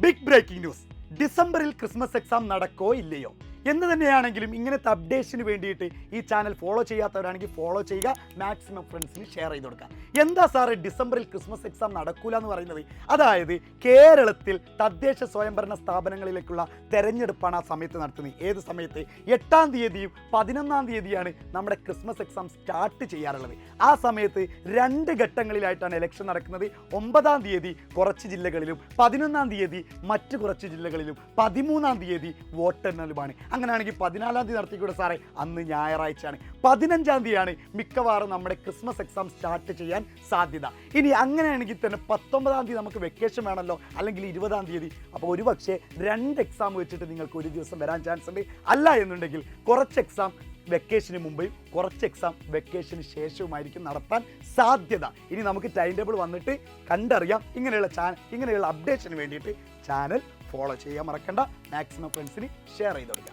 Big breaking news. ഡിസംബറിൽ Christmas exam നടക്കോ ഇല്ലയോ എന്ന് തന്നെയാണെങ്കിലും ഇങ്ങനത്തെ അപ്ഡേഷന് വേണ്ടിയിട്ട് ഈ ചാനൽ ഫോളോ ചെയ്യാത്തവരാണെങ്കിൽ ഫോളോ ചെയ്യുക, മാക്സിമം ഫ്രണ്ട്സിന് ഷെയർ ചെയ്ത് കൊടുക്കുക. എന്താ സാറേ ഡിസംബറിൽ ക്രിസ്മസ് എക്സാം നടക്കൂല എന്ന് പറയുന്നത്? അതായത് കേരളത്തിൽ തദ്ദേശ സ്വയംഭരണ സ്ഥാപനങ്ങളിലേക്കുള്ള തെരഞ്ഞെടുപ്പാണ് ആ സമയത്ത് നടത്തുന്നത്. ഏത് സമയത്ത്? 8-ാം തീയതിയും 11-ാം തീയതിയാണ് നമ്മുടെ ക്രിസ്മസ് എക്സാം സ്റ്റാർട്ട് ചെയ്യാറുള്ളത്. ആ സമയത്ത് 2 ഘട്ടങ്ങളിലായിട്ടാണ് ഇലക്ഷൻ നടക്കുന്നത്. 9-ാം തീയതി കുറച്ച് ജില്ലകളിലും 11-ാം തീയതി മറ്റ് കുറച്ച് ജില്ലകളിലും 13-ാം തീയതി വോട്ടെണ്ണലുമാണ്. അങ്ങനെയാണെങ്കിൽ 14-ാം തീയതി നടത്തിക്കൂടെ സാറേ? അന്ന് ഞായറാഴ്ചയാണ്. 15-ാം തീയതിയാണ് മിക്കവാറും നമ്മുടെ ക്രിസ്മസ് എക്സാം സ്റ്റാർട്ട് ചെയ്യാൻ സാധ്യത. ഇനി അങ്ങനെയാണെങ്കിൽ തന്നെ 19-ാം തീയതി നമുക്ക് വെക്കേഷൻ വേണമല്ലോ, അല്ലെങ്കിൽ 20-ാം തീയതി. അപ്പോൾ ഒരു പക്ഷേ 2 എക്സാം വെച്ചിട്ട് നിങ്ങൾക്ക് ഒരു ദിവസം വരാൻ ചാൻസ് ഉണ്ട്. അല്ല എന്നുണ്ടെങ്കിൽ കുറച്ച് എക്സാം വെക്കേഷന് മുമ്പേയും കുറച്ച് എക്സാം വെക്കേഷന് ശേഷവുമായിരിക്കും നടത്താൻ സാധ്യത. ഇനി നമുക്ക് ടൈം ടേബിൾ വന്നിട്ട് കണ്ടറിയാം. ഇങ്ങനെയുള്ള അപ്ഡേഷന് വേണ്ടിയിട്ട് ചാനൽ ഫോളോ ചെയ്യാൻ മറക്കണ്ട. മാക്സിമം ഫ്രണ്ട്സിന് ഷെയർ ചെയ്ത് കൊടുക്കുക.